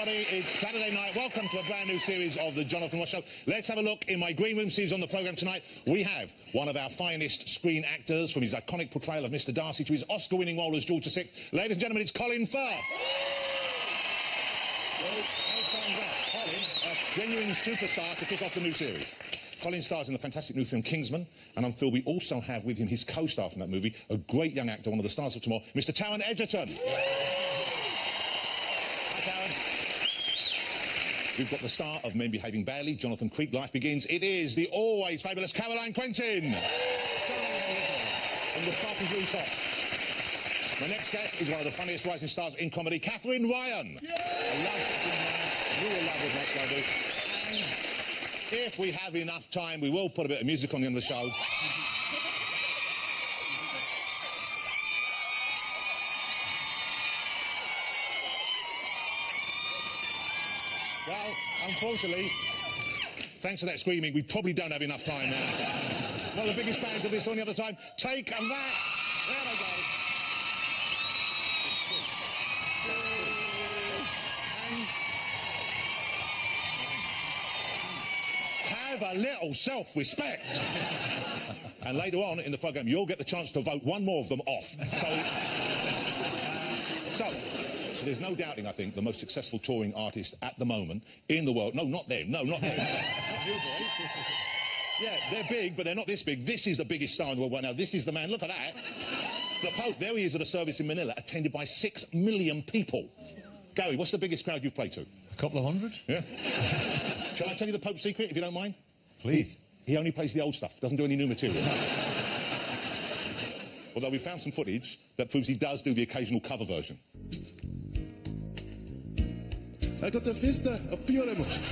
everybody. It's Saturday night. Welcome to a brand new series of the Jonathan Ross Show. Let's have a look in my Green Room series on the programme tonight. We have one of our finest screen actors, from his iconic portrayal of Mr. Darcy to his Oscar-winning role as George VI. Ladies and gentlemen, it's Colin Firth. Colin, a genuine superstar to kick off the new series. Colin stars in the fantastic new film Kingsman, and I'm thrilled we also have with him his co-star from that movie, a great young actor, one of the stars of tomorrow, Mr. Taron Egerton. We've got the star of Men Behaving Badly, Jonathan Creek. Life Begins. It is the always fabulous Caroline Quentin. And the sparkling blue top. My next guest is one of the funniest rising stars in comedy, Catherine Ryan. Yeah. I love Catherine Ryan. You will love as much as I do. And if we have enough time, we will put a bit of music on the end of the show. Well, unfortunately, thanks to that screaming, we probably don't have enough time now. One of the biggest fans of this on the other time. Take that. There they go. And have a little self-respect. And later on in the programme, you'll get the chance to vote one more of them off. So there's no doubting, I think, the most successful touring artist at the moment in the world. No, not them. No, not them. Not you boys. Yeah, they're big, but they're not this big. This is the biggest star in the world right now. This is the man. Look at that. The Pope, there he is at a service in Manila, attended by 6 million people. Gary, what's the biggest crowd you've played to? A couple of hundred. Yeah. Shall I tell you the Pope's secret, if you don't mind? Please. He only plays the old stuff, doesn't do any new material. Although we found some footage that proves he does do the occasional cover version. I got the vista of pure emotion.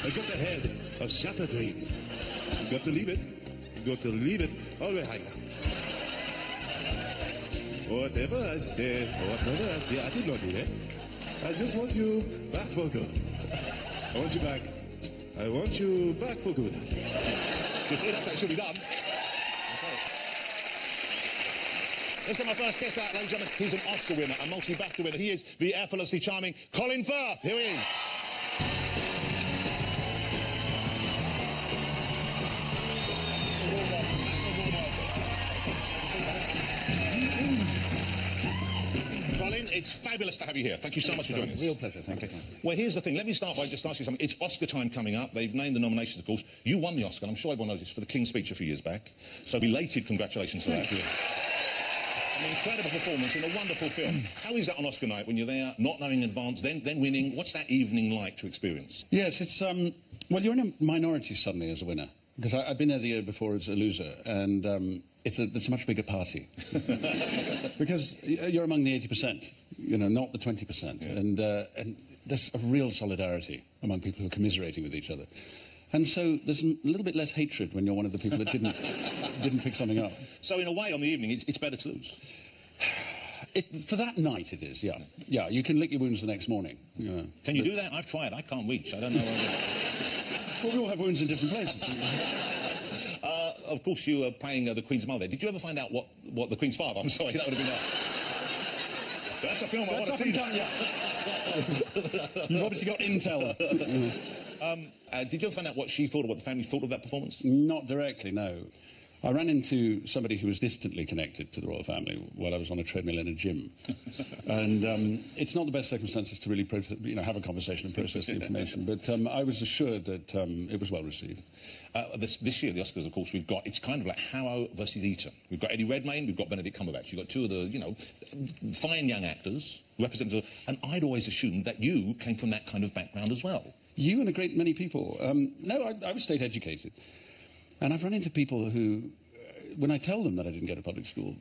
I got the head of shattered dreams. You got to leave it. You got to leave it all behind now. Whatever I said, or whatever I did, I did not mean it. I just want you back for good. I want you back. I want you back for good. You see, that's actually done. Let's get my first guest out, ladies and gentlemen. He's an Oscar winner, a multi-BAFTA winner. He is the effortlessly charming Colin Firth. Here he is. Colin, it's fabulous to have you here. Thank you so much for joining us. Real pleasure, thank you. Well, here's the thing. Let me start by just asking you something. It's Oscar time coming up. They've named the nominations, of course. You won the Oscar, and I'm sure everyone knows this, for the King's Speech a few years back. So belated congratulations for that. Thank you. An incredible performance in a wonderful film. How is that on Oscar night when you're there, not knowing in advance, then winning? What's that evening like to experience? Yes, it's, well, you're in a minority suddenly as a winner. Because I've been there the year before as a loser, and it's a much bigger party. Because you're among the 80%, you know, not the 20%. Yeah. And there's a real solidarity among people who are commiserating with each other. And so there's a little bit less hatred when you're one of the people that didn't pick something up. So in a way, on the evening, it's better to lose? For that night, it is, yeah. Yeah, you can lick your wounds the next morning. Yeah. Can you do that? I've tried. I can't reach. I don't know. Well, we all have wounds in different places. Of course, you were playing the Queen's mother. Did you ever find out what the Queen's father? I'm sorry, that would have been That's a film I want to see. Yeah. You've obviously got intel. Did you ever find out what she thought or what the family thought of that performance? Not directly, no. I ran into somebody who was distantly connected to the royal family while I was on a treadmill in a gym. And it's not the best circumstances to really have a conversation and process the information, but I was assured that it was well received. This year, the Oscars, of course, it's kind of like Harrow versus Eton. We've got Eddie Redmayne, we've got Benedict Cumberbatch. You've got two of the, fine young actors, representatives, and I'd always assumed that you came from that kind of background as well. You and a great many people. No, I was state educated. And I've run into people who, when I tell them that I didn't go to public school,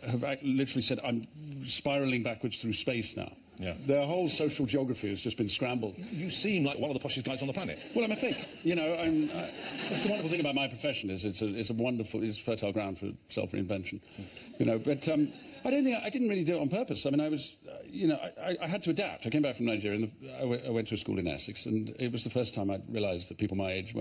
have literally said, I'm spiralling backwards through space now. Yeah. Their whole social geography has just been scrambled. You seem like one of the poshest guys on the planet. Well, I'm a fake. That's the wonderful thing about my profession is it's a wonderful, it's fertile ground for self-reinvention. But I didn't really do it on purpose. I mean, I was, I had to adapt. I came back from Nigeria and I went to a school in Essex, and it was the first time I'd realised that people my age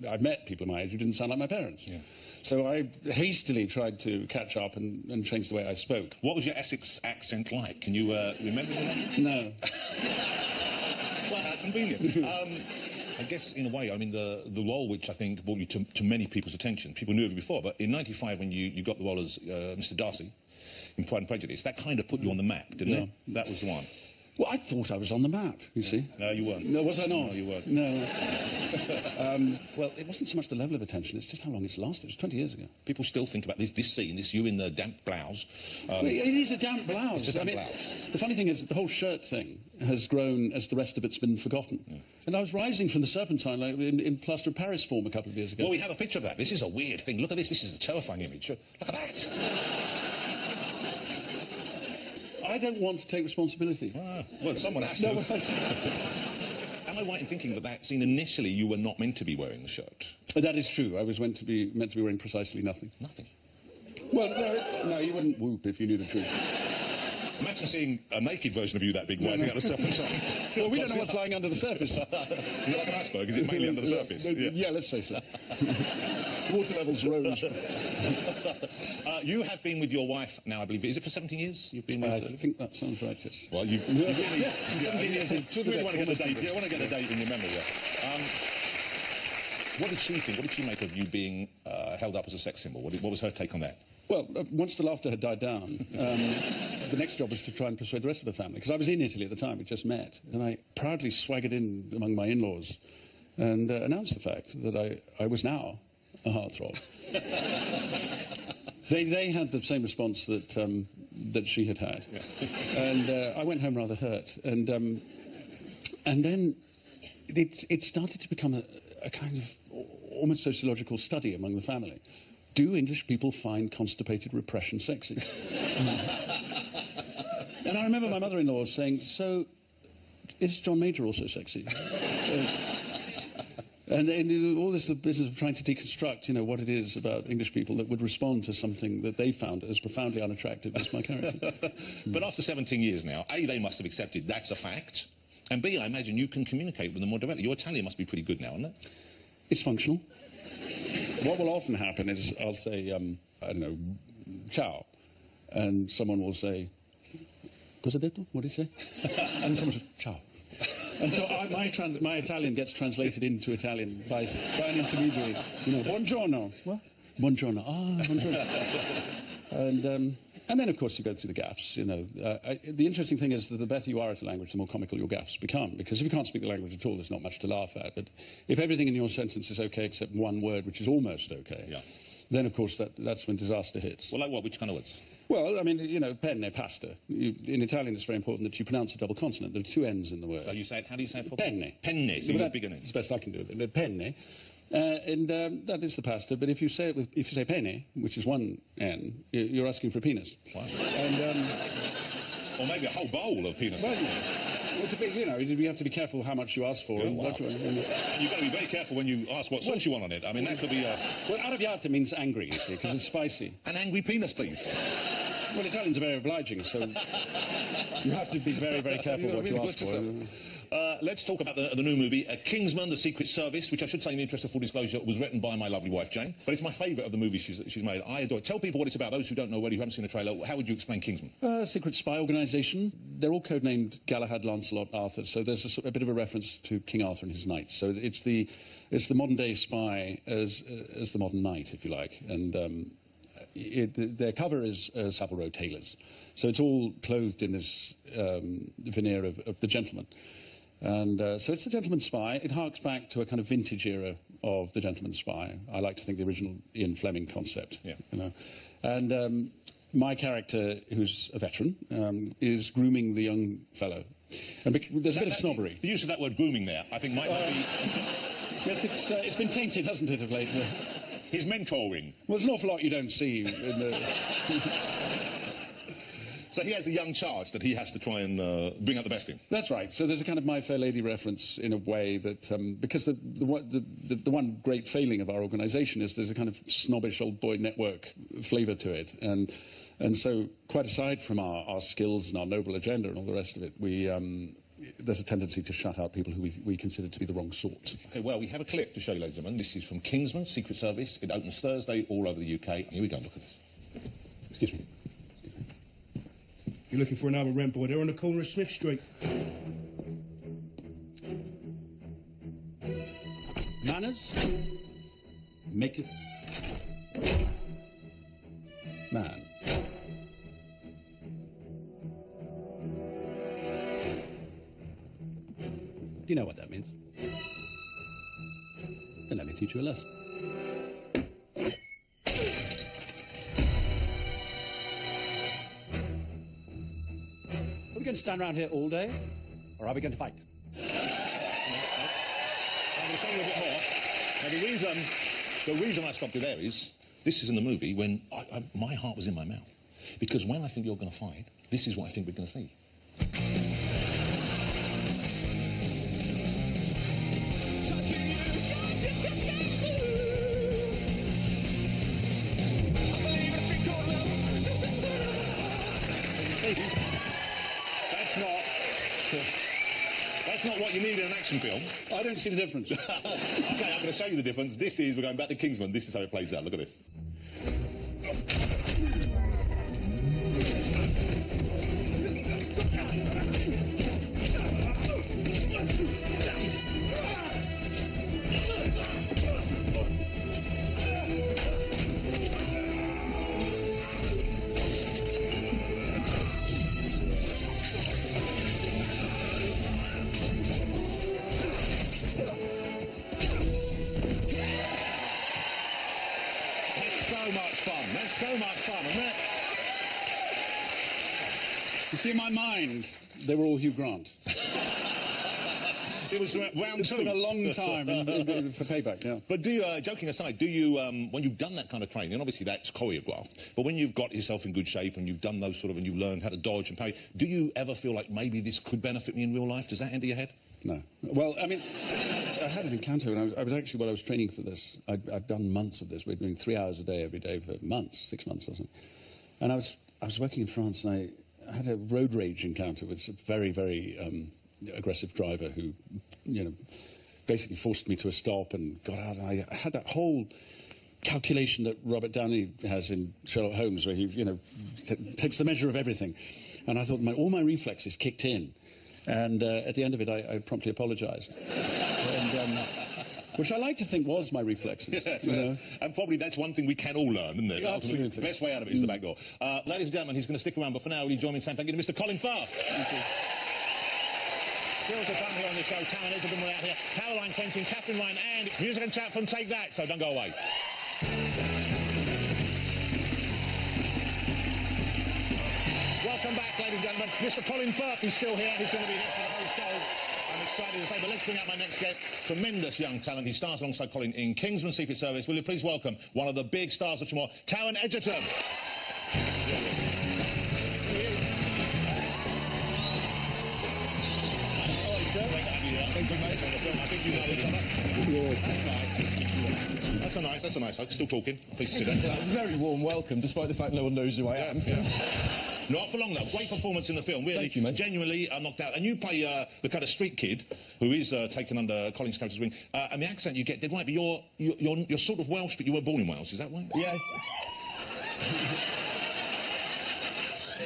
I'd met people my age who didn't sound like my parents. Yeah. So I hastily tried to catch up and change the way I spoke. What was your Essex accent like? Can you remember that? No. convenient. I guess, in a way, I mean, the role which I think brought you to many people's attention, people knew of you before, but in '95 when you got the role as Mr. Darcy in Pride and Prejudice, that kind of put you on the map, didn't it? That was the one. Well, I thought I was on the map, you see. No, you weren't. No, was I not? No, you weren't. No. Well, it wasn't so much the level of attention, it's just how long it's lasted. It was 20 years ago. People still think about this scene, this you in the damp blouse. Well, it is a damp blouse. It's a damp blouse. The funny thing is that the whole shirt thing has grown as the rest of it's been forgotten. Yeah. And I was rising from the Serpentine like, in Plaster of Paris form a couple of years ago. Well, we have a picture of that. This is a weird thing. Look at this. This is a terrifying image. Look at that. I don't want to take responsibility. Well, someone has to. Am I right in thinking that scene initially you were not meant to be wearing the shirt? That is true. I was meant to be wearing precisely nothing. Nothing? Well, no, you wouldn't whoop if you knew the truth. Imagine seeing a naked version of you that big rising out the Serpentine. Well, we don't know what's lying under the surface. Is it like an iceberg? Is it mainly under the surface? Yeah, let's say so. Water levels rose. You have been with your wife now, I believe. Is it for 17 years? You've been with I think that sounds right, yes. Well, you really... 17 years in... You really want to get a date. You want to get a date in your memory, yeah. What did she think? What did she make of you being held up as a sex symbol? What was her take on that? Well, once the laughter had died down, the next job was to try and persuade the rest of the family, because I was in Italy at the time, we'd just met, and I proudly swaggered in among my in-laws and announced the fact that I was now a heartthrob. They had the same response that she had had, and I went home rather hurt, and then it started to become a kind of almost sociological study among the family. Do English people find constipated repression sexy? And I remember my mother-in-law saying, so, is John Major also sexy? And all this business of trying to deconstruct, you know, what it is about English people that would respond to something that they found as profoundly unattractive as my character. But after 17 years now, A, they must have accepted that's a fact, and B, I imagine you can communicate with them more directly. Your Italian must be pretty good now, isn't it? It's functional. What will often happen is I'll say, I don't know, ciao, and someone will say, cosa detto? What did he say? And someone says, ciao. And so my Italian gets translated into Italian by an intermediary. You know, buongiorno. What? Buongiorno. Ah, buongiorno. And then, of course, you go through the gaffes, you know. The interesting thing is that the better you are at a language, the more comical your gaffes become. Because if you can't speak the language at all, there's not much to laugh at. But if everything in your sentence is OK except one word, which is almost OK, then, of course, that's when disaster hits. Well, like what? Which kind of words? Well, I mean, you know, penne, pasta. In Italian, it's very important that you pronounce a double consonant. There are two N's in the word. So you say it, how do you say it? Penne. Penne, so you're bigger than it. It's the best I can do with it. Penne. That is the pasta, but if you say penne, which is one N, you're asking for a penis. Wow. And, or maybe a whole bowl of penis. Well, you know, you have to be careful how much you ask for. Oh, wow. And you've got to be very careful when you ask what sauce you want on it. I mean, that could be Well, arrabbiata means angry, you see, because it's spicy. An angry penis, please. Well, Italians are very obliging, so you have to be very, very careful what you ask for. Let's talk about the new movie, Kingsman, The Secret Service, which I should say in the interest of full disclosure was written by my lovely wife, Jane. But it's my favourite of the movies she's made. I adore it. Tell people what it's about. Those who don't know, who haven't seen the trailer, how would you explain Kingsman? Secret spy organisation. They're all codenamed Galahad, Lancelot, Arthur, so there's a bit of a reference to King Arthur and his knights. So it's the modern-day spy as the modern knight, if you like. And their cover is Savile Row tailors. So it's all clothed in this veneer of the gentleman. And so it's the gentleman spy. It harks back to a kind of vintage era of the gentleman spy. I like to think the original Ian Fleming concept. Yeah. You know? And my character, who's a veteran, is grooming the young fellow. And there's a bit of snobbery. The use of that word grooming there, I think, might not be... Yes, it's been tainted, hasn't it, of late? His mentoring. Well, there's an awful lot you don't see in the... So he has a young charge that he has to try and bring out the best in. That's right. So there's a kind of My Fair Lady reference in a way that... because the one great failing of our organisation is there's a kind of snobbish old boy network flavour to it. And so quite aside from our skills and our noble agenda and all the rest of it, there's a tendency to shut out people who we consider to be the wrong sort. OK, well, we have a clip to show you, ladies and gentlemen. This is from Kingsman, Secret Service. It opens Thursday all over the UK. Here we go, look at this. Excuse me. You're looking for another rent boy. They're on the corner of Smith Street. manners maketh man. Do you know what that means? Then let me teach you a lesson. Are we going to stand around here all day, or are we going to fight? I'm going to tell you a bit more. Now, the reason I stopped you there is, this is in the movie when my heart was in my mouth. Because when I think you're going to fight, this is what I think we're going to see. That's not what you need in an action film. I don't see the difference. Okay, I'm going to show you the difference. This is, we're going back to Kingsman. This is how it plays out. Look at this. That's so much fun, isn't it? You see, in my mind, they were all Hugh Grant. It was round It's two. been a long time for payback, yeah. But do you, joking aside, do you, when you've done that kind of training, and obviously that's choreographed, but when you've got yourself in good shape and you've done those sort of, and you've learned how to dodge and parry, do you ever feel like maybe this could benefit me in real life? Does that enter your head? No. Well, I mean, I had an encounter when I was actually, while I was training for this, I'd done months of this. We're doing 3 hours a day every day for months, 6 months or something. And I was working in France, and I had a road rage encounter with a very, very aggressive driver who, you know, basically forced me to a stop and got out. And I had that whole calculation that Robert Downey has in Sherlock Holmes, where he, you know, takes the measure of everything. And I thought all my reflexes kicked in. And at the end of it, I promptly apologised. Which I like to think was my reflexes. Yes, you know? And probably that's one thing we can all learn, isn't it? Absolutely. The best way out of it is the back door. Ladies and gentlemen, he's going to stick around, but for now, will you join me in saying thank you to Mr. Colin Firth? Thank you. Skills are done here on the show. Talent, each of them were out here. Caroline Quentin, Catherine Ryan, and music and chat from Take That, so don't go away. Welcome back, ladies and gentlemen. Mr. Colin Firth is still here. He's going to be here for the whole show. I'm excited to say, but let's bring out my next guest. Tremendous young talent. He stars alongside Colin in Kingsman Secret Service. Will you please welcome one of the big stars of tomorrow, Taron Egerton. Thank you, mate. I think you know each other. That's nice. That's a nice. I'm still talking. Please sit down. A very warm welcome, despite the fact no one knows who I am. Yeah. Not for long, though. Great performance in the film. Really, thank you, mate. Genuinely knocked out. And you play the kind of street kid who is taken under Colin's character's wing. And the accent you get, right, but you're sort of Welsh, but you weren't born in Wales. Is that right? Yes.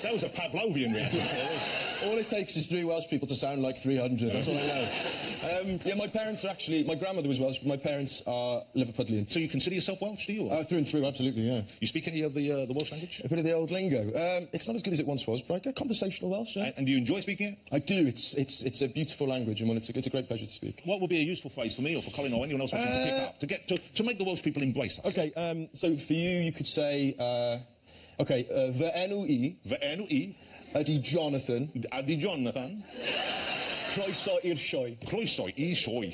That was a Pavlovian reaction. All it takes is 3 Welsh people to sound like 300. That's all I know. Yeah, my parents are actually... My grandmother was Welsh, but my parents are Liverpudlian. So you consider yourself Welsh, do you? Through and through, absolutely, yeah. You speak any of the Welsh language? A bit of the old lingo. It's not as good as it once was, but I get conversational Welsh, yeah. And do you enjoy speaking it? I do. It's a beautiful language, and it's a great pleasure to speak. What would be a useful phrase for me or for Colin or anyone else watching to pick up, to make the Welsh people embrace us? OK, so for you could say... OK, fy enw I... Fy enw I... Ydy Jonathan. Ydy Jonathan. Croeso i'r sioe. Croeso i'r sioe.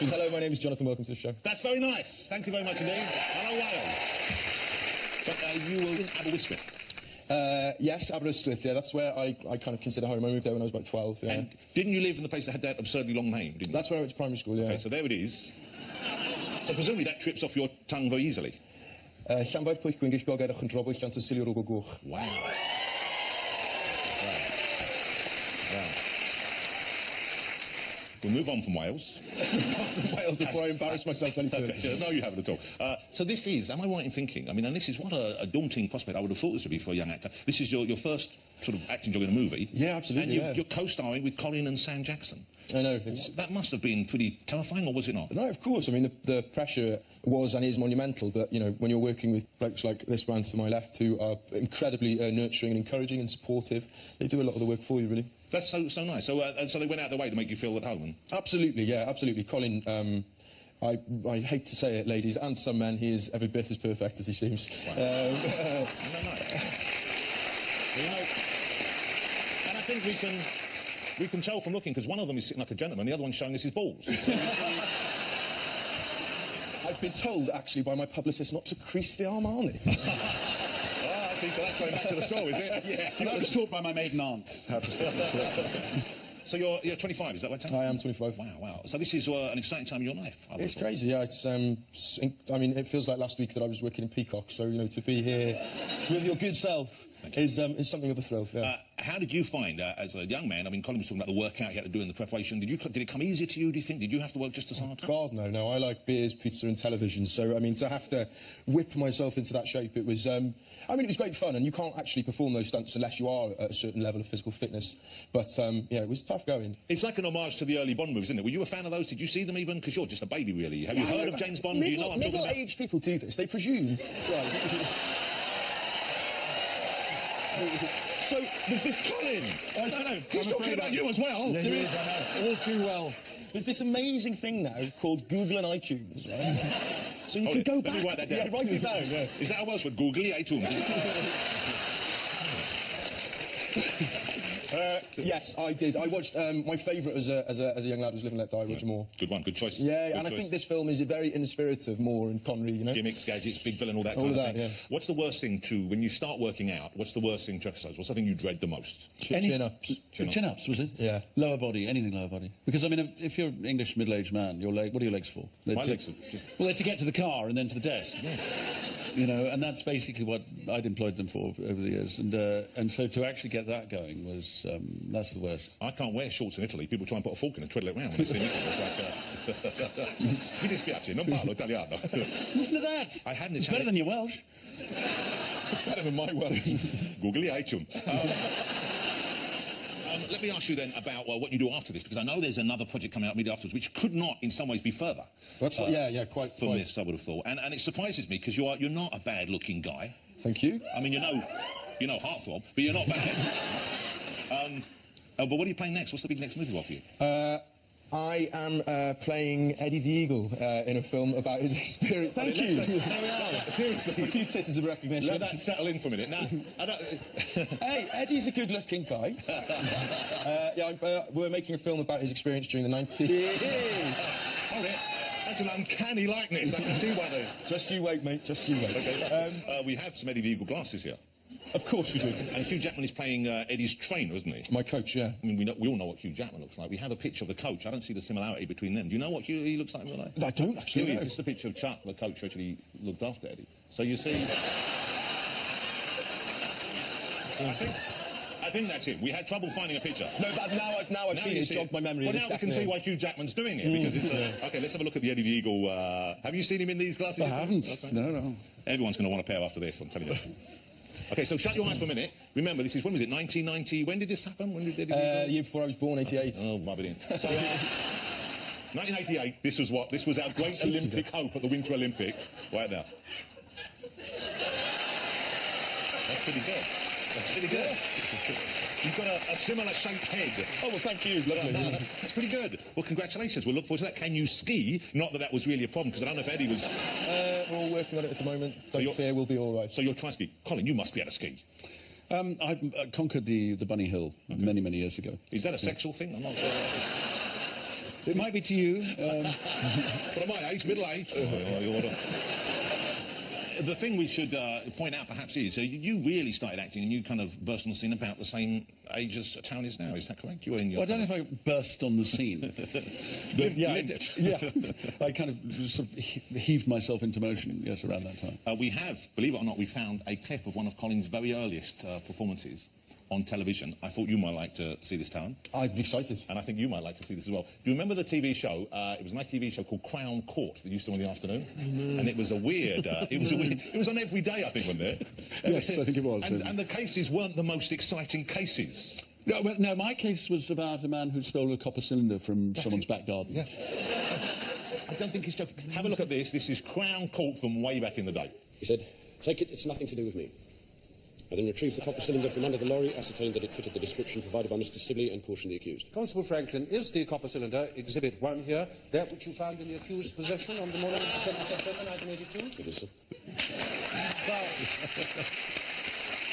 Hello, my name is Jonathan. Welcome to the show. That's very nice. Thank you very much indeed. Hello, Wales. But you were in Aberystwyth. Yes, Aberystwyth, yeah. That's where I kind of consider home. I moved there when I was about 12, yeah. And didn't you live in the place that had that absurdly long name, didn't you? That's where I went to primary school, yeah. OK, so there it is. So presumably that trips off your tongue very easily. Llanfair pwyll gwyn gych goged o'ch yn drobwy llant y sili rwg o gwch. Wow. We'll move on from Wales. Let's move on from Wales before I embarrass myself any further. Okay, no, you haven't at all. So this is, am I right in thinking, I mean, and this is what a daunting prospect I would have thought this would be for a young actor. This is your first sort of acting job in a movie. Yeah, absolutely, And you're co-starring with Colin and Sam Jackson. I know. That must have been pretty terrifying, or was it not? No, of course. I mean, the pressure was and is monumental, but, you know, when you're working with blokes like this man to my left who are incredibly nurturing and encouraging and supportive, they do a lot of the work for you, really. That's so nice. So they went out of their way to make you feel at home? And... Absolutely, yeah, absolutely. Colin, I hate to say it, ladies, and some men, he is every bit as perfect as he seems. Wow. No. You know, and I think we can tell from looking, because one of them is sitting like a gentleman, the other one's showing us his balls. I've been told, actually, by my publicist not to crease the Armani. See, so that's going back to the soul, is it? Yeah. I was taught by my maiden aunt how to say So you're 25, is that right, Tom? I am 25. Wow. So this is an exciting time in your life. It's crazy, yeah. It's, I mean, it feels like last week that I was working in Peacock, so, you know, to be here with your good self is something of a thrill, yeah. How did you find, as a young man, I mean, Colin was talking about the workout you had to do in the preparation, did it come easier to you, do you think? Did you have to work just as hard? God, no. I like beers, pizza and television, so, I mean, to have to whip myself into that shape, it was, I mean, it was great fun, and you can't actually perform those stunts unless you are at a certain level of physical fitness, but, yeah, it was tough going. It's like an homage to the early Bond movies, isn't it? Were you a fan of those? Did you see them even? Because you're just a baby, really. Have you heard of James Bond? Do you know what I'm talking about? Middle-aged people do this. They presume. Right. So, there's this Colin. He's talking about you as well. Yeah, there is, I know. All too well. There's this amazing thing now called Google and iTunes, right? So you can go back. Let me write that down. Yeah, write it down, yeah. Is that a Welsh word? Googly iTunes? Yes, I did. I watched, my favourite as a young lad was Live and Let Die, Roger Moore. Good one, good choice. Yeah, good and choice. I think this film is very in the spirit of Moore and Connery, you know? Gimmicks, gadgets, big villain, all that kind of thing. Yeah. What's the worst thing when you start working out, what's the worst thing to exercise? What's the thing you dread the most? Chin-ups. Chin-ups, was it? Yeah. Lower body, anything lower body. Because, I mean, if you're an English middle-aged man, what are your legs for? My legs are... Well, they're to get to the car and then to the desk. Yes. You know, and that's basically what I'd employed them for over the years. And so to actually get that going was, that's the worst. I can't wear shorts in Italy. People try and put a fork in and twiddle it around when they see me. It's like, mi dispiace, non parlo italiano. Listen to that. I had an It's better than your Welsh. It's better than my Welsh. Googly iTunes. Let me ask you then about what you do after this, because I know there's another project coming out immediately afterwards, which could not, in some ways, be further. That's quite. From this, I would have thought, and it surprises me because you're not a bad-looking guy. Thank you. I mean, you're no heartthrob, but you're not bad. But what are you playing next? What's the big next movie for you? I am playing Eddie the Eagle in a film about his experience. Thank you. There we are. Seriously. A few titters of recognition. Let that settle in for a minute. Now, Hey, Eddie's a good-looking guy. We're making a film about his experience during the 90s. Hold it. That's an uncanny likeness. I can see why they... Just you wait, mate. Just you wait. Okay. We have some Eddie the Eagle glasses here. Of course you do. And Hugh Jackman is playing Eddie's trainer, isn't he? My coach, yeah. I mean, we all know what Hugh Jackman looks like. We have a picture of the coach. I don't see the similarity between them. Do you know what he looks like in real life? I don't actually know. This is the picture of Chuck, the coach who actually looked after Eddie. So you see... I think that's him. We had trouble finding a picture. No, but now I've seen it. It's jogged my memory. Well, now we can see why Hugh Jackman's doing it, because it's... OK, let's have a look at the Eddie the Eagle. Have you seen him in these glasses? I haven't. Okay. No. Everyone's going to want a pair after this, I'm telling you. OK, so shut your eyes for a minute. Remember, this is, when was it, 1990? When did this happen? When did Eddie the Eagle? The year before I was born, 88. Oh, rub it in. So, 1988, this was our great Olympic hope at the Winter Olympics. Right now. That's pretty good. That's pretty good. You've got a similar shaped head. Oh, well, thank you. Lovely. That's pretty good. Well, congratulations. We'll look forward to that. Can you ski? Not that was really a problem, because I don't know if Eddie was... We're all working on it at the moment. Don't fear, we'll be all right. So you're trying to ski. Colin, you must be able to ski. I conquered the Bunny Hill many years ago. Is that a sexual thing? I'm not sure. It might be to you. But at my age, middle age... The thing we should point out, perhaps, is you really started acting and you kind of burst on the scene about the same age as Town is now. Is that correct? You were in your... Well, I don't know if I burst on the scene. But yeah, I kind of sort of heaved myself into motion, yes, around that time. We have, believe it or not, we found a clip of one of Colin's very earliest performances on television. I thought you might like to see this, Talon. I'm excited. And I think you might like to see this as well. Do you remember the TV show? It was a nice TV show called Crown Court that used to on in the afternoon. And it was a weird... it was on every day, I think, wasn't it? Yes, I think it was. And the cases weren't the most exciting cases. No, well, no, my case was about a man who stole a copper cylinder from someone's back garden. Yeah. I don't think he's joking. Have a look at this. This is Crown Court from way back in the day. He said, "Take it, it's nothing to do with me." I then retrieved the copper cylinder from under the lorry, ascertained that it fitted the description provided by Mr. Sibley, and cautioned the accused. Constable Franklin, is the copper cylinder, Exhibit 1 here, that which you found in the accused's possession on the morning of the 10th of September 1982? It is, sir.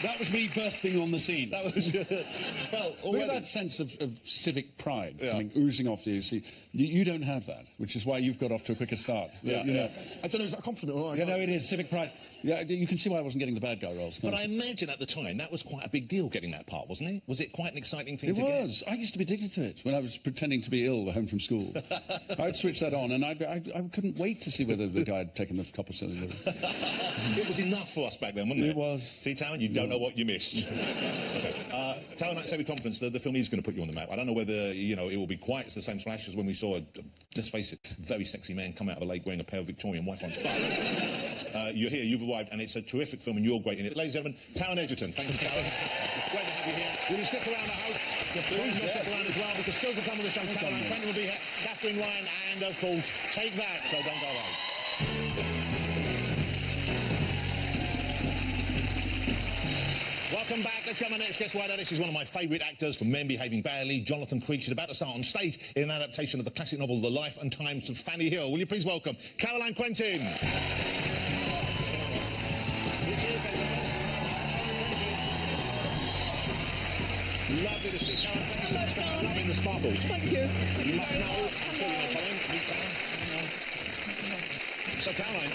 That was me bursting on the scene. That was... well, Look at that sense of civic pride coming oozing off you. See, you don't have that, which is why you've got off to a quicker start. Yeah, you know. I don't know, is that a compliment or not? You know, it is civic pride. Yeah, you can see why I wasn't getting the bad guy roles. But I imagine at the time that was quite a big deal getting that part, wasn't it? Was it quite an exciting thing to get? It was. I used to be addicted to it when I was pretending to be ill home from school. I'd switch that on, and I couldn't wait to see whether the guy had taken the copper cylinder. It was enough for us back then, wasn't it? It was. See, Talon, you don't know what you missed. Okay. Talon, I'd say with confidence the film is going to put you on the map. I don't know whether, you know, it will be quite the same splash as when we saw, let's face it, a very sexy man come out of a lake wearing a pair of Victorian white ones. But you're here, you've arrived, and it's a terrific film, and you're great in it. Ladies and gentlemen, Talon Edgerton. Thank you, Talon. Great to have you here. Will you stick around, I hope? Please stick around as well, because still to come on the show, Caroline Franklin will be here, Catherine Ryan, and, of course, Take That, so don't go away. Welcome back. Let's go to my next guest right now. This is one of my favourite actors from Men Behaving Badly, Jonathan Creek. She's about to start on stage in an adaptation of the classic novel The Life and Times of Fanny Hill. Will you please welcome Caroline Quentin? Lovely to see you, Caroline. Thank you so much for loving the sparkle. Thank you. You must know. I'm sure you know, Colin. Meet Caroline. So, Caroline,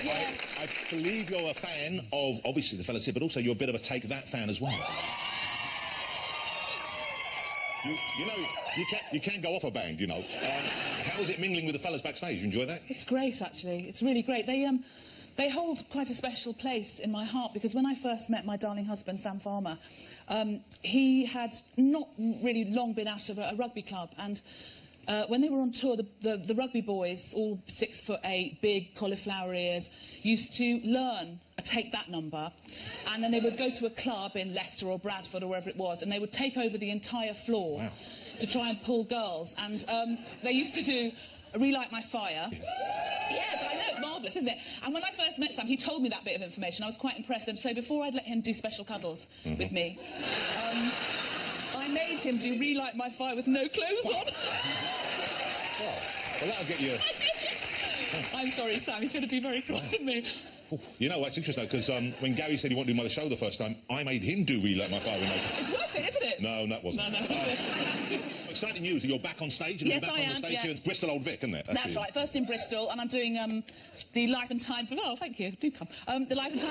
I believe you're a fan of, obviously, the fellas here, but also you're a bit of a Take That fan as well. You know, you can go off a bang, you know. How is it mingling with the fellas backstage? You enjoy that? It's great, actually. It's really great. They hold quite a special place in my heart, because when I first met my darling husband, Sam Farmer, he had not really long been out of a rugby club, and when they were on tour, the rugby boys, all 6'8", big cauliflower ears, used to learn a Take That number, and then they would go to a club in Leicester or Bradford or wherever it was, and they would take over the entire floor to try and pull girls, and they used to do Relight My Fire. Yes, I know, it's marvellous, isn't it? And when I first met Sam, he told me that bit of information. I was quite impressed, and so before I'd let him do special cuddles with me, I made him do Relight My Fire with no clothes on. Well, that'll get you... I'm sorry, Sam, he's going to be very cross with me. You know, that's interesting, because when Gary said he wanted to do my show the first time, I made him do Relight My Fire with no clothes. It's worth it, isn't it? No, that wasn't. No. Exciting news that you're back on stage. And Yes, you're back I on am, the stage here at Bristol Old Vic, isn't it? That's right, first in Bristol, and I'm doing the Life and Times of... Oh, thank you, do come. The Life and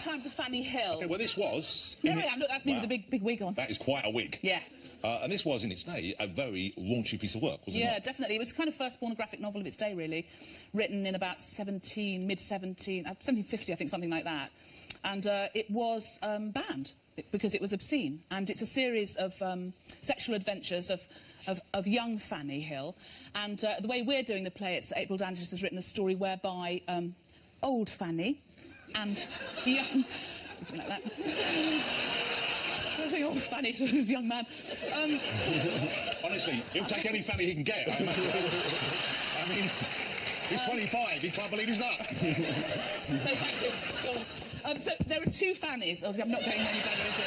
Times of Fanny Hill. Okay, well, this was... There I am, look, that's me with the big wig on. That is quite a wig. Yeah. And this was, in its day, a very raunchy piece of work, wasn't it? Yeah, definitely. It was kind of first pornographic novel of its day, really, written in about mid-1750, I think, something like that. And it was banned because it was obscene. And it's a series of sexual adventures of young Fanny Hill. And the way we're doing the play, it's April D'Angelis has written a story whereby old Fanny and young... like that. I was saying old Fanny to this young man. Honestly, he'll take any Fanny he can get, I imagine. I mean, he's 25, he can't believe he's not. So thank you. So there are two Fannys. Obviously, I'm not going any better, is it?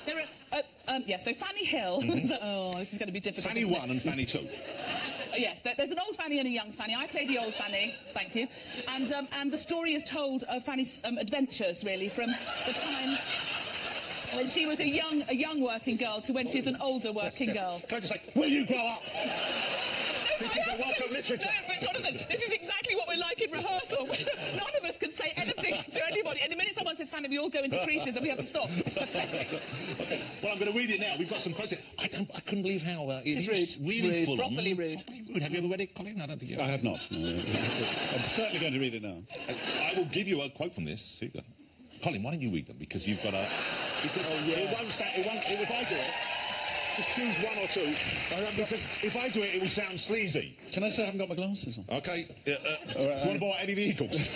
There are, yeah, so Fanny Hill. Oh, this is going to be difficult. Fanny 1 and Fanny 2. Yes, there's an old Fanny and a young Fanny. I play the old Fanny, thank you. And the story is told of Fanny's adventures, really, from the time when she was a young working girl to when she's an older working girl. Can I just say, will you grow up? This is a work of literature. No, but Jonathan, this is exactly what we're like in rehearsal. None of us can say anything to anybody. And the minute someone says Fanny, we all go into creases and we have to stop. It's pathetic. Okay. Well, I'm going to read it now. We've got some quotes here. I couldn't believe how it is really full on. Properly rude. Have you ever read it, Colin? I don't think you have. I have not. No. I'm certainly going to read it now. I will give you a quote from this. Here you go. Colin, why don't you read them? Because you've got a... Because it won't stand... If I do it, just choose one or two. Because if I do it, it will sound sleazy. Can I say I haven't got my glasses on? Okay. Do you want to buy any vehicles?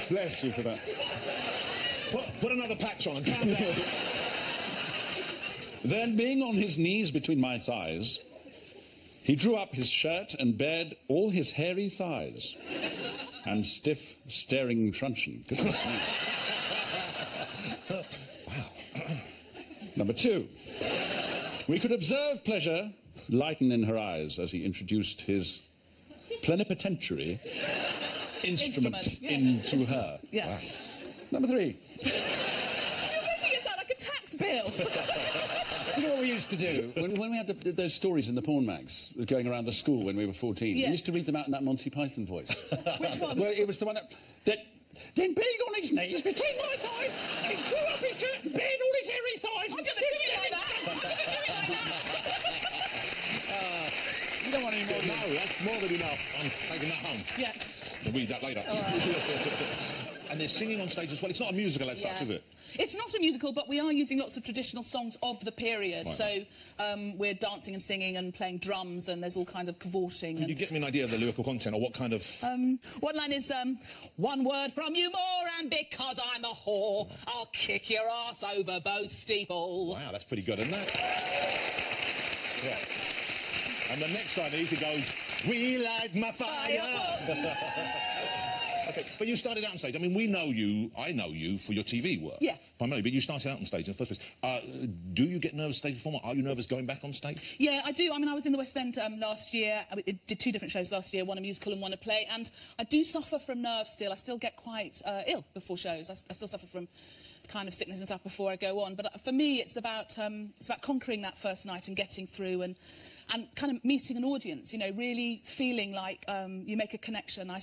Bless you for that. Put another patch on and calm down. Then, being on his knees between my thighs, he drew up his shirt and bared all his hairy thighs and stiff, staring truncheon. Goodness me. Wow. Number 2. We could observe pleasure lighten in her eyes as he introduced his plenipotentiary instrument into her. Yeah. Wow. Number 3. You're making it sound like a tax bill. You know what we used to do? When we had those stories in the porn mags going around the school when we were 14, Yes. we used to read them out in that Monty Python voice. Which one? Well, it was the one that then being on his knees between my thighs, he drew up his shirt and bared all his hairy thighs. I'm going to do it like that. I'm going to do it like that. You don't want any more. No, that's more than enough. I'm taking that home. Yeah. We'll read that later. And they're singing on stage as well. It's not a musical as such, is it? It's not a musical, but we are using lots of traditional songs of the period. Right. So we're dancing and singing and playing drums, and there's all kind of cavorting. Can you get me an idea of the lyrical content, or what kind of... One line is, one word from you more, and because I'm a whore, I'll kick your ass over both steeple. Wow, that's pretty good, isn't it? Yeah. And the next line is, it goes, we light my fire. Okay, but you started out on stage. I mean, I know you for your TV work. Yeah. Primarily, but you started out on stage in the first place. Do you get nervous stage performer? Are you nervous going back on stage? Yeah, I do. I mean, I was in the West End last year. I did 2 different shows last year, one a musical and one a play, and I do suffer from nerves still. I still get quite ill before shows. I still suffer from kind of sickness and stuff before I go on. But for me, it's about conquering that first night and getting through and kind of meeting an audience, you know, really feeling like you make a connection. I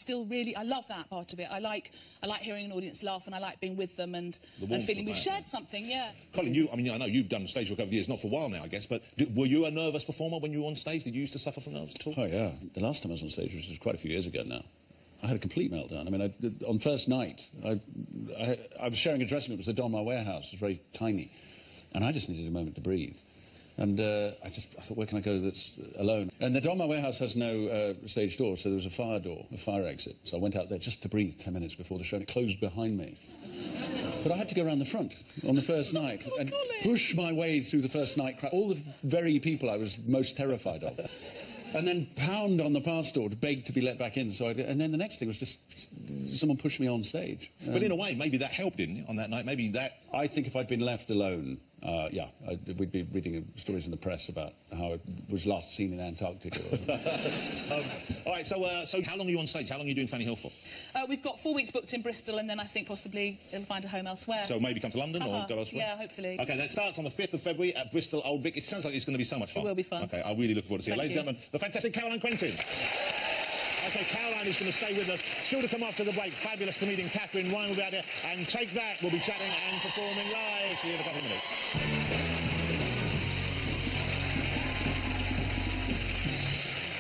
love that part of it. I like hearing an audience laugh, and I like being with them and feeling we've shared something, yeah. Colin, I know you've done stage work over the years, not for a while now, I guess, but were you a nervous performer when you were on stage? Did you used to suffer from nerves at all? Oh, yeah. The last time I was on stage, which was quite a few years ago now, I had a complete meltdown. I mean, on first night, I was sharing a dressing room. It was the Donmar warehouse. It was very tiny. And I just needed a moment to breathe. And I thought, where can I go that's alone? And the Donmar warehouse has no stage door, so there was a fire door, a fire exit. So I went out there just to breathe 10 minutes before the show, and it closed behind me. But I had to go around the front on the first night and push my way through the first night crowd, all the very people I was most terrified of. And then pound on the pass door to beg to be let back in. And then the next thing was just someone pushed me on stage. But in a way, maybe that helped, didn't it, on that night? Maybe that... I think if I'd been left alone, we'd be reading stories in the press about how it was last seen in Antarctica. All right, so how long are you on stage? How long are you doing Fanny Hill for? We've got 4 weeks booked in Bristol, and then I think possibly it'll find a home elsewhere. So maybe come to London or go elsewhere? Yeah, hopefully. OK, that starts on the 5th of February at Bristol Old Vic. It sounds like it's going to be so much fun. It will be fun. OK, I really look forward to seeing it. Ladies and Thank gentlemen, the fantastic Caroline Quentin. OK, Caroline is going to stay with us. Still to come after the break, fabulous comedian Catherine Ryan will be out here. And Take That will be chatting and performing live. See you in a couple of minutes.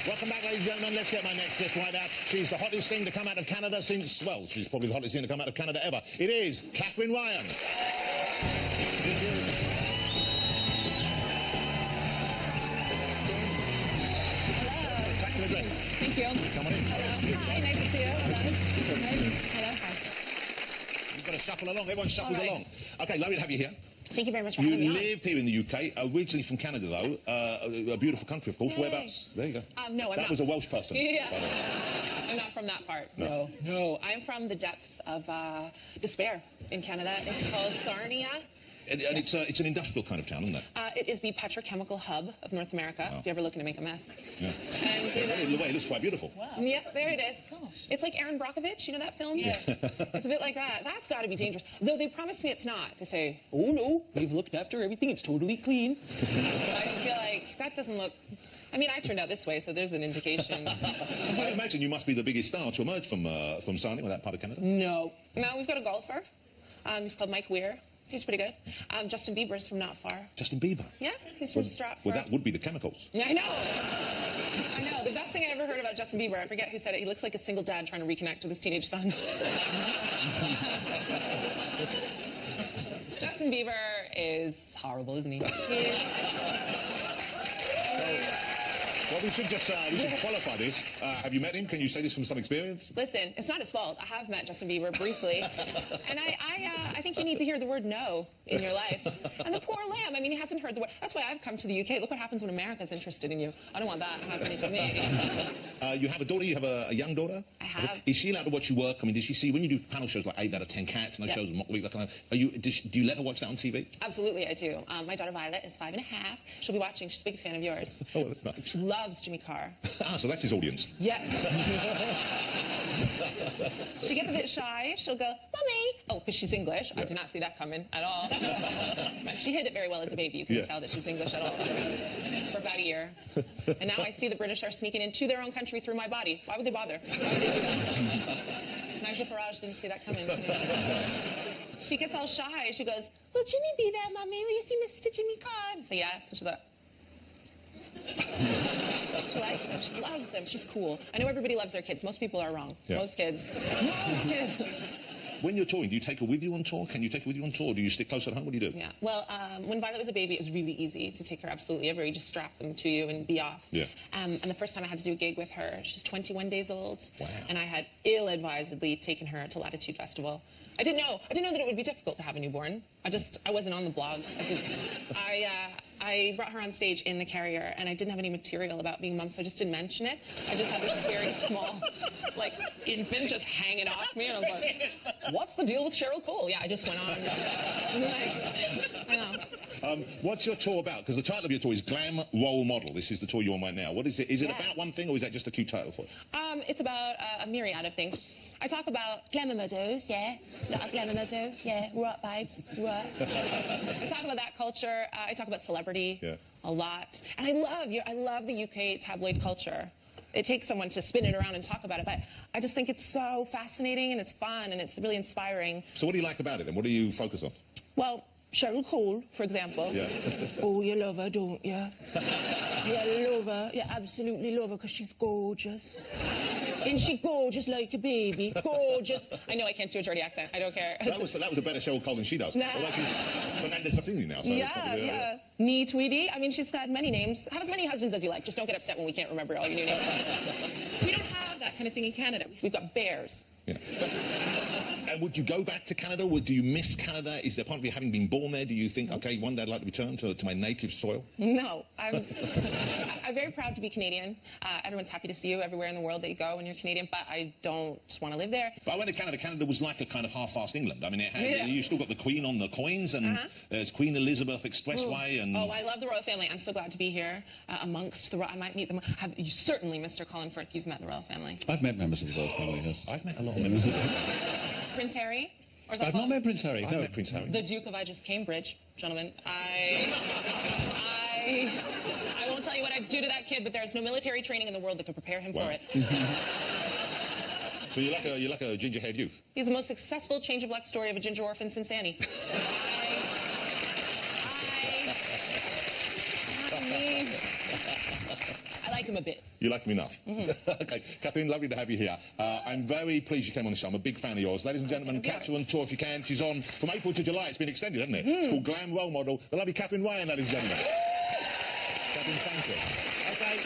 Welcome back, ladies and gentlemen. Let's get my next guest right out. She's the hottest thing to come out of Canada since, well, she's probably the hottest thing to come out of Canada ever. It is Catherine Ryan. Thank you. Come on in. Hi, nice to see you. Hello. Hi. You've got to shuffle along. Everyone shuffles along. OK, lovely to have you here. Thank you very much for having me You on. live here in the UK, originally from Canada, though. A beautiful country, of course. Yay. Whereabouts? There you go. No, I'm that not. was a Welsh person. Yeah. I'm not from that part. No. I'm from the depths of despair in Canada. It's called Sarnia. And it's an industrial kind of town, isn't it? It is the petrochemical hub of North America, if you're ever looking to make a mess. Yeah. And it looks quite beautiful. Wow. Yeah, there it is. Gosh. It's like Aaron Brockovich, you know that film? Yeah. It's a bit like that. That's got to be dangerous. Though they promised me it's not. They say, oh no, we've looked after everything. It's totally clean. I feel like that doesn't look... I mean, I turned out this way, so there's an indication. I imagine you must be the biggest star to emerge from Sarnia, or that part of Canada. No. No, we've got a golfer. He's called Mike Weir. He's pretty good. Justin Bieber's from not far. Justin Bieber? Yeah, he's from Stratford. Well, that would be the chemicals. Yeah, I know. I know. The best thing I ever heard about Justin Bieber, I forget who said it, he looks like a single dad trying to reconnect with his teenage son. Justin Bieber is horrible, isn't he? Well, we should just qualify this. Have you met him? Can you say this from some experience? Listen, it's not his fault. I have met Justin Bieber briefly. And I think you need to hear the word no in your life. And the poor lamb, I mean, he hasn't heard the word. That's why I've come to the UK. Look what happens when America's interested in you. I don't want that happening to me. You have a daughter? You have a young daughter? I have. Is she allowed to watch you work? I mean, does she see, when you do panel shows like 8 out of 10 Cats and those shows, Mock Week, that kind of, do you let her watch that on TV? Absolutely, I do. My daughter Violet is 5 and a half. She'll be watching. She's a big fan of yours. Oh, that's nice. She loves Jimmy Carr. So that's his audience. Yeah. She gets a bit shy. She'll go, Mummy. Oh, because she's English. Yeah. I did not see that coming at all. But she hid it very well as a baby. You couldn't tell that she was English at all. For about a year. And now I see the British are sneaking into their own country through my body. Why would they bother? Why would they do that? Nigel Farage didn't see that coming. She gets all shy. She goes, will Jimmy be there, Mummy? Will you see Mr. Jimmy Carr? I say yes. And she's like, she likes him. She loves him. She's cool. I know everybody loves their kids. Most people are wrong. Yeah. Most kids. When you're touring, do you take her with you on tour? Can you take her with you on tour? Or do you stick close at home? What do you do? Yeah. Well, when Violet was a baby, it was really easy to take her absolutely everywhere. You just strap them to you and be off. Yeah. And the first time I had to do a gig with her, she's 21 days old. Wow. And I had ill-advisedly taken her to Latitude Festival. I didn't know that it would be difficult to have a newborn. I wasn't on the blogs. I brought her on stage in the carrier, and I didn't have any material about being mum, so I just didn't mention it. I just had this very small, like, infant just hanging off me, and I was like, what's the deal with Cheryl Cole? Yeah, I just went on. I know. What's your tour about? Because the title of your tour is Glam Role Model. This is the tour you're on right now. What is it? Is it about one thing, or is that just a cute title for it? It's about a myriad of things. I talk about glamour models, yeah. Glamour model, yeah. Right, babes, right. I talk about that culture. I talk about celebrity a lot. And I love the UK tabloid culture. It takes someone to spin it around and talk about it, but I just think it's so fascinating and it's fun and it's really inspiring. So what do you like about it then? What do you focus on? Well, Cheryl Cole, for example. Yeah. Oh, you love her, don't you? You love her. You absolutely love her because she's gorgeous. Isn't she gorgeous like a baby? Gorgeous. I know I can't do a dirty accent. I don't care. That was a better Cheryl Cole than she does. Nah. Although she's Fernandez Fafini now. So yeah. Nee Tweedy. I mean, she's got many names. Have as many husbands as you like. Just don't get upset when we can't remember all your new names. We don't have that kind of thing in Canada. We've got bears. Yeah. And would you go back to Canada? Do you miss Canada? Is there part of you having been born there? Do you think, okay, one day I'd like to return to my native soil? No. I'm very proud to be Canadian. Everyone's happy to see you everywhere in the world that you go when you're Canadian, but I don't want to live there. But I went to Canada. Canada was like a kind of half-assed England. I mean, you still got the Queen on the coins, and there's Queen Elizabeth Expressway. And oh, I love the royal family. I'm so glad to be here amongst the royal. I might meet them. Certainly, Mr. Colin Firth, you've met the royal family. I've met members of the royal family, yes. I've met a lot of members of the royal family. Prince Harry? I've not met Prince Harry. I've met Prince Harry. The Duke of Cambridge, gentlemen. I won't tell you what I'd do to that kid, but there's no military training in the world that could prepare him for it. So you're like a ginger-haired youth? He's the most successful change-of-luck story of a ginger orphan since Annie. I like him a bit. You like him enough? Okay, Catherine, lovely to have you here. I'm very pleased you came on the show. I'm a big fan of yours. Ladies and gentlemen, catch her on tour if you can. She's on from April to July. It's been extended, hasn't it? It's called Glam Role Model. The lovely Catherine Ryan, ladies and gentlemen. Catherine, thank you. Okay,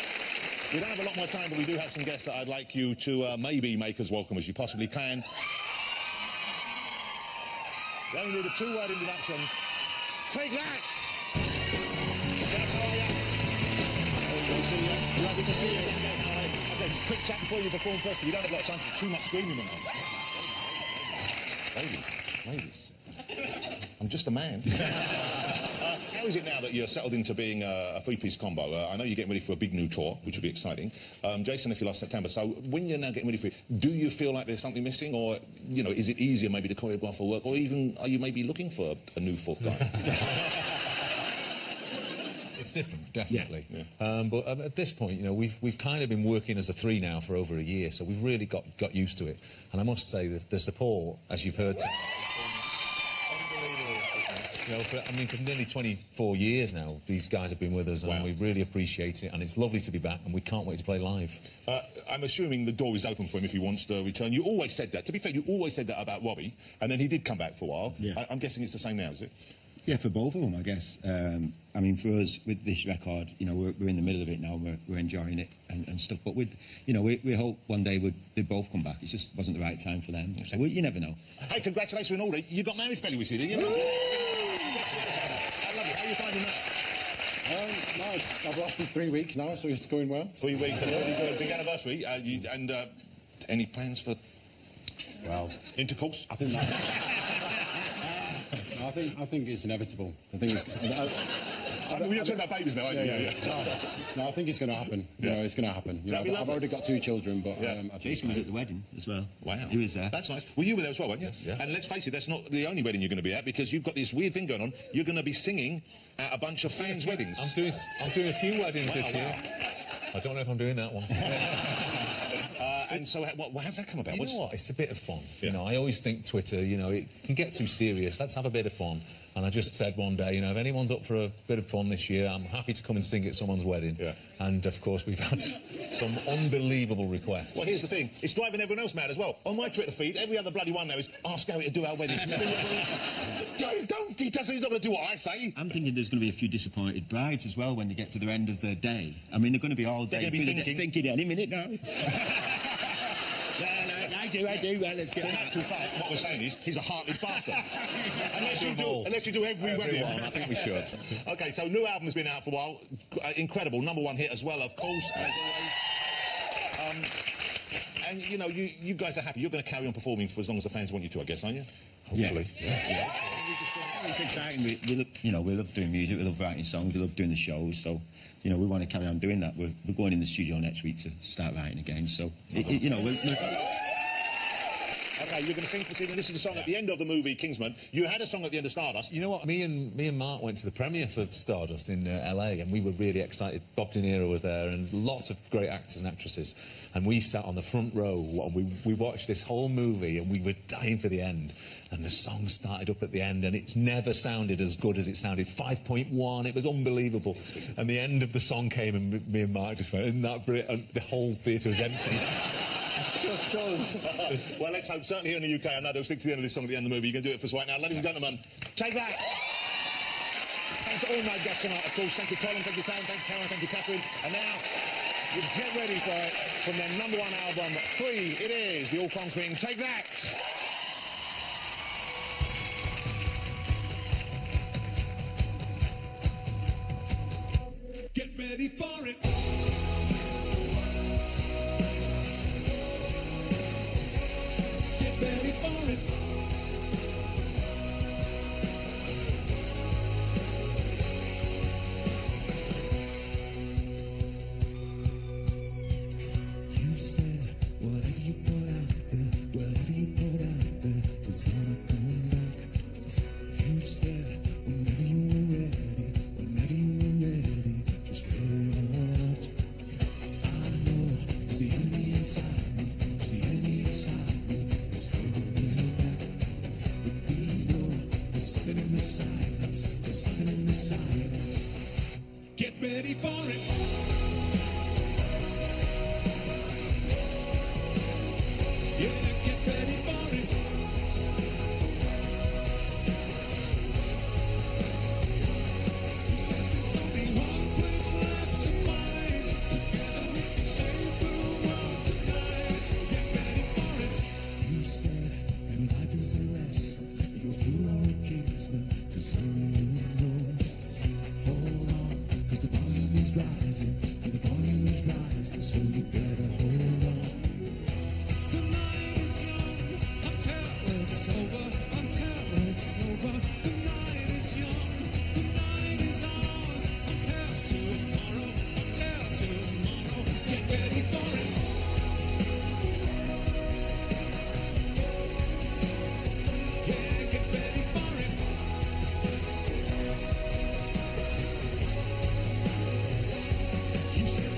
we don't have a lot more time, but we do have some guests that I'd like you to maybe make as welcome as you possibly can. We only need a two-word introduction. Take that! Lovely to see you. Okay, quick chat before you perform first. We don't have a lot of time for too much screaming tonight. Ladies. I'm just a man. How is it now that you're settled into being a three-piece combo? I know you're getting ready for a big new tour, which will be exciting. Jason, if you last September. So when you're now getting ready for it, do you feel like there's something missing? Or, you know, is it easier maybe to choreograph or work? Or even, are you maybe looking for a new fourth guy? It's different, definitely. Yeah. But at this point, you know, we've kind of been working as a three now for over a year, so we've really got used to it. And I must say that the support, as you've heard, unbelievable. You know, for nearly 24 years now, these guys have been with us, and we really appreciate it, and it's lovely to be back, and we can't wait to play live. I'm assuming the door is open for him if he wants to return. You always said that. To be fair, you always said that about Robbie, and then he did come back for a while. Yeah. I'm guessing it's the same now, is it? Yeah, for both of them, I guess. I mean, for us, with this record, you know, we're in the middle of it now, we're enjoying it and stuff, but you know, we hope one day they'd both come back. It just wasn't the right time for them, so you never know. Hey, congratulations on all that. You got married fairly recently, didn't you? I love it. How are you finding that? Nice. I've lasted 3 weeks now, so it's going well. 3 weeks, that's really good. Big anniversary. Any plans for intercourse? I think that... I think it's inevitable. I think it's... We're talking about babies now, aren't you? Yeah. No, I think it's going to happen. Yeah. You know, it's going to happen. You know, I've already got 2 children, but... Jason was at the wedding as well. Wow. He was there. That's nice. Well, you were there as well, weren't you? Yes, yeah. And let's face it, that's not the only wedding you're going to be at, because you've got this weird thing going on. You're going to be singing at a bunch of fans' weddings. I'm doing a few weddings this year. I don't know if I'm doing that one. And so, how's that come about? You know what? It's a bit of fun. Yeah. You know, I always think Twitter, you know, it can get too serious. Let's have a bit of fun. And I just said one day, you know, if anyone's up for a bit of fun this year, I'm happy to come and sing at someone's wedding. Yeah. And, of course, we've had some unbelievable requests. Well, here's the thing. It's driving everyone else mad as well. On my Twitter feed, every other bloody one now is, ask Harry to do our wedding. He's not going to do what I say. I'm thinking there's going to be a few disappointed brides as well when they get to the end of their day. I mean, they're going to be all day thinking any minute now. I do. Well, let's get it. In actual fact, what we're saying is, he's a heartless bastard. unless you do every wedding. I think we should. OK, so new album's been out for a while. Incredible. #1 hit as well, of course. And, you know, you guys are happy. You're going to carry on performing for as long as the fans want you to, I guess, aren't you? Hopefully. Yeah. It's exciting. We love doing music. We love writing songs. We love doing the shows. So, you know, we want to carry on doing that. We're going in the studio next week to start writing again. So, you know, OK, you're going to sing for Stephen. This is the song at the end of the movie Kingsman. You had a song at the end of Stardust. You know what? Me and Mark went to the premiere for Stardust in LA, and we were really excited. Bob De Niro was there, and lots of great actors and actresses. And we sat on the front row, and we watched this whole movie, and we were dying for the end. And the song started up at the end, and it's never sounded as good as it sounded. 5.1, it was unbelievable. And the end of the song came, and me and Mark just went, isn't that brilliant? And the whole theatre was empty. Just us. Well, let's hope, certainly here in the UK, I know they'll stick to the end of this song at the end of the movie. You're going to do it for us right now. Ladies and gentlemen, take that. Thanks to all my guests tonight, of course. Thank you, Colin. Thank you, Karen. Thank you, Karen. Thank you, Catherine. And now, you get ready for, from their #1 album, 3, it is, the all-conquering Take That. Get ready for it. Ready for it. You said whatever you put out there is gonna come back. You said whenever you were ready, just let it out. I know it's the enemy inside me, something in the silence. Get ready for it. Yeah, get ready for it. You said there's only one place left to find. Together we can save the world tonight. Get ready for it. You said every life is a lesson. You're a fool or a kingsman, 'cause only you know. Hold on, 'cause the volume is rising, so you better hold on. The night is young, until it's over, The night is young, the night is ours, until tomorrow, Get ready for it.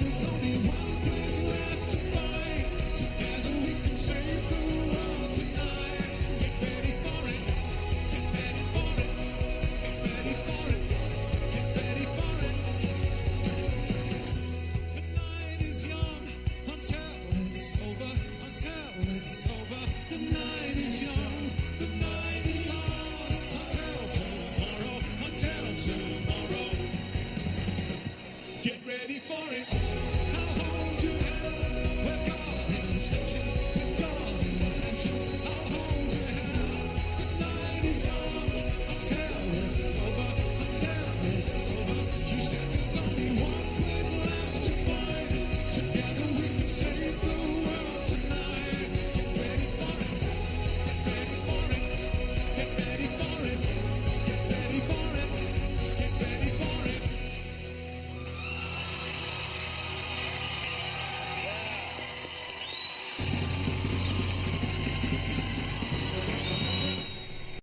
There's only one place left to fight. Together we can save the world tonight. Get ready say